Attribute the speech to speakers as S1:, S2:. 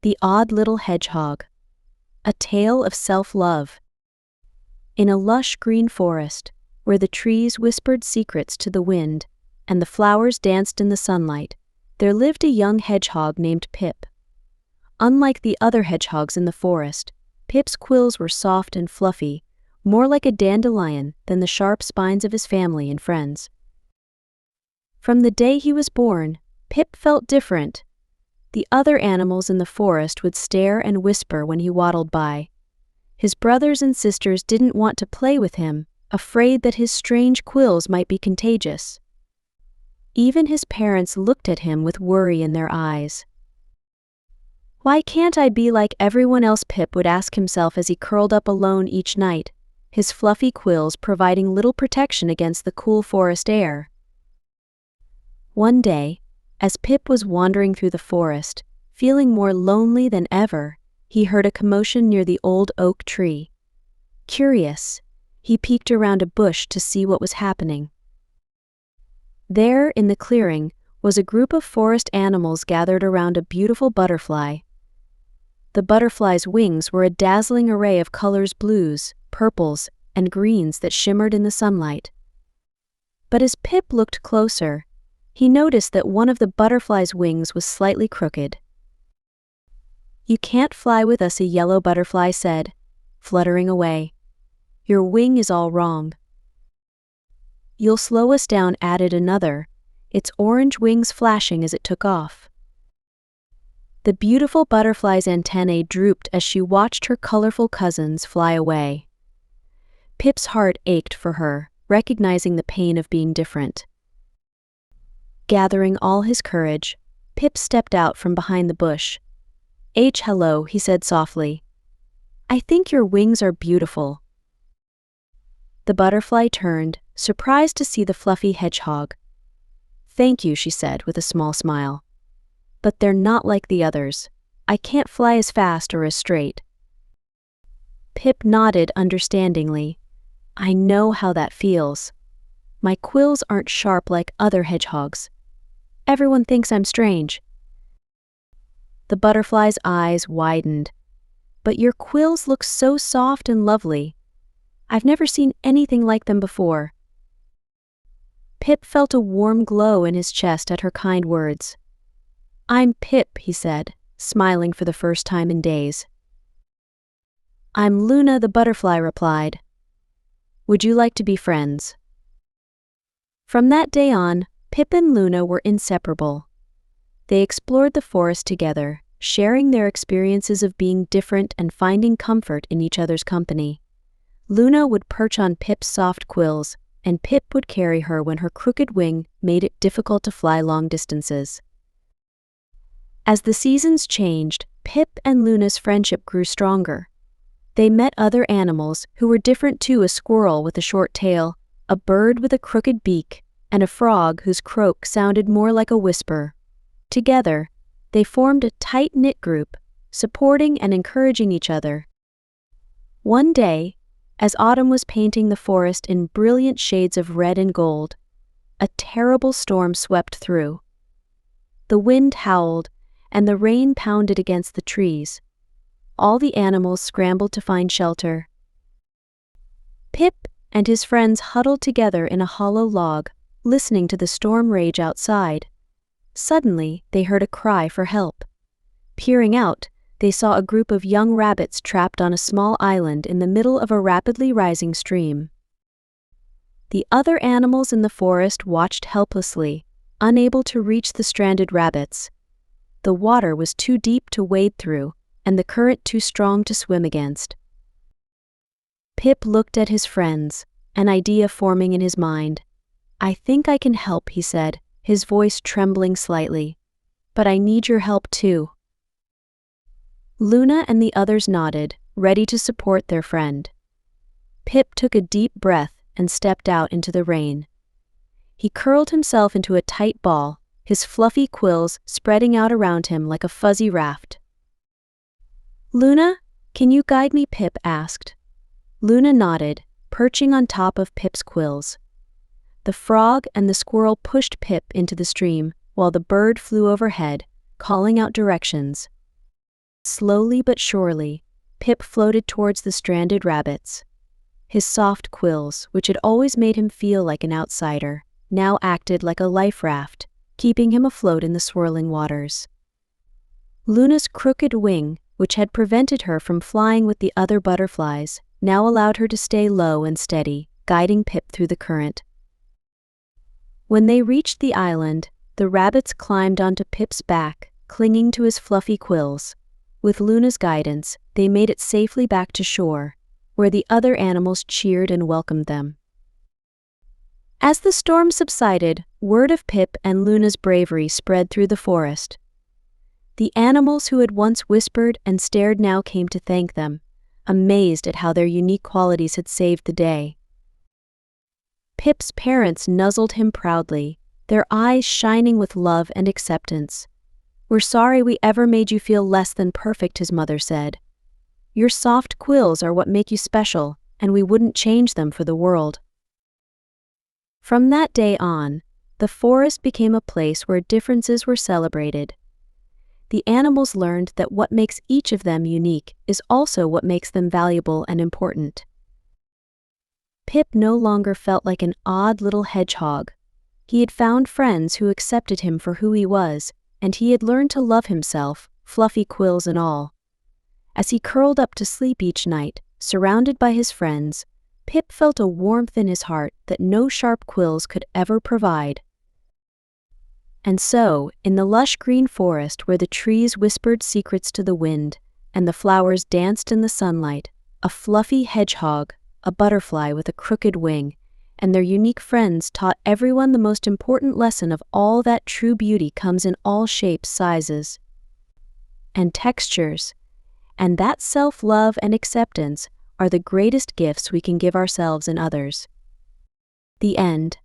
S1: The Odd Little Hedgehog. A Tale of Self-Love. In a lush green forest, where the trees whispered secrets to the wind and the flowers danced in the sunlight, there lived a young hedgehog named Pip. Unlike the other hedgehogs in the forest, Pip's quills were soft and fluffy, more like a dandelion than the sharp spines of his family and friends. From the day he was born, Pip felt different. The other animals in the forest would stare and whisper when he waddled by. His brothers and sisters didn't want to play with him, afraid that his strange quills might be contagious. Even his parents looked at him with worry in their eyes. "Why can't I be like everyone else?" Pip would ask himself as he curled up alone each night, his fluffy quills providing little protection against the cool forest air. One day, as Pip was wandering through the forest, feeling more lonely than ever, he heard a commotion near the old oak tree. Curious, he peeked around a bush to see what was happening. There, in the clearing, was a group of forest animals gathered around a beautiful butterfly. The butterfly's wings were a dazzling array of colors: blues, purples, and greens that shimmered in the sunlight. But as Pip looked closer, he noticed that one of the butterfly's wings was slightly crooked. "You can't fly with us," a yellow butterfly said, fluttering away. "Your wing is all wrong." "You'll slow us down," added another, its orange wings flashing as it took off. The beautiful butterfly's antennae drooped as she watched her colorful cousins fly away. Pip's heart ached for her, recognizing the pain of being different. Gathering all his courage, Pip stepped out from behind the bush. "Hello," he said softly. "I think your wings are beautiful." The butterfly turned, surprised to see the fluffy hedgehog. "Thank you," she said with a small smile. "But they're not like the others. I can't fly as fast or as straight." Pip nodded understandingly. "I know how that feels. My quills aren't sharp like other hedgehogs. Everyone thinks I'm strange." The butterfly's eyes widened. "But your quills look so soft and lovely. I've never seen anything like them before." Pip felt a warm glow in his chest at her kind words. "I'm Pip," he said, smiling for the first time in days. "I'm Luna," the butterfly replied. "Would you like to be friends?" From that day on, Pip and Luna were inseparable. They explored the forest together, sharing their experiences of being different and finding comfort in each other's company. Luna would perch on Pip's soft quills, and Pip would carry her when her crooked wing made it difficult to fly long distances. As the seasons changed, Pip and Luna's friendship grew stronger. They met other animals who were different too: a squirrel with a short tail, a bird with a crooked beak, and a frog whose croak sounded more like a whisper. Together, they formed a tight-knit group, supporting and encouraging each other. One day, as autumn was painting the forest in brilliant shades of red and gold, a terrible storm swept through. The wind howled, and the rain pounded against the trees. All the animals scrambled to find shelter. Pip and his friends huddled together in a hollow log, listening to the storm rage outside. Suddenly, they heard a cry for help. Peering out, they saw a group of young rabbits trapped on a small island in the middle of a rapidly rising stream. The other animals in the forest watched helplessly, unable to reach the stranded rabbits. The water was too deep to wade through, and the current too strong to swim against. Pip looked at his friends, an idea forming in his mind. "I think I can help," he said, his voice trembling slightly. "But I need your help too." Luna and the others nodded, ready to support their friend. Pip took a deep breath and stepped out into the rain. He curled himself into a tight ball, his fluffy quills spreading out around him like a fuzzy raft. "Luna, can you guide me?" Pip asked. Luna nodded, perching on top of Pip's quills. The frog and the squirrel pushed Pip into the stream, while the bird flew overhead, calling out directions. Slowly but surely, Pip floated towards the stranded rabbits. His soft quills, which had always made him feel like an outsider, now acted like a life raft, keeping him afloat in the swirling waters. Luna's crooked wing, which had prevented her from flying with the other butterflies, now allowed her to stay low and steady, guiding Pip through the current. When they reached the island, the rabbits climbed onto Pip's back, clinging to his fluffy quills. With Luna's guidance, they made it safely back to shore, where the other animals cheered and welcomed them. As the storm subsided, word of Pip and Luna's bravery spread through the forest. The animals who had once whispered and stared now came to thank them, amazed at how their unique qualities had saved the day. Pip's parents nuzzled him proudly, their eyes shining with love and acceptance. "We're sorry we ever made you feel less than perfect," his mother said. "Your soft quills are what make you special, and we wouldn't change them for the world." From that day on, the forest became a place where differences were celebrated. The animals learned that what makes each of them unique is also what makes them valuable and important. Pip no longer felt like an odd little hedgehog. He had found friends who accepted him for who he was, and he had learned to love himself, fluffy quills and all. As he curled up to sleep each night, surrounded by his friends, Pip felt a warmth in his heart that no sharp quills could ever provide. And so, in the lush green forest where the trees whispered secrets to the wind, and the flowers danced in the sunlight, a fluffy hedgehog, a butterfly with a crooked wing, and their unique friends taught everyone the most important lesson of all, that true beauty comes in all shapes, sizes, and textures, and that self-love and acceptance are the greatest gifts we can give ourselves and others. The end.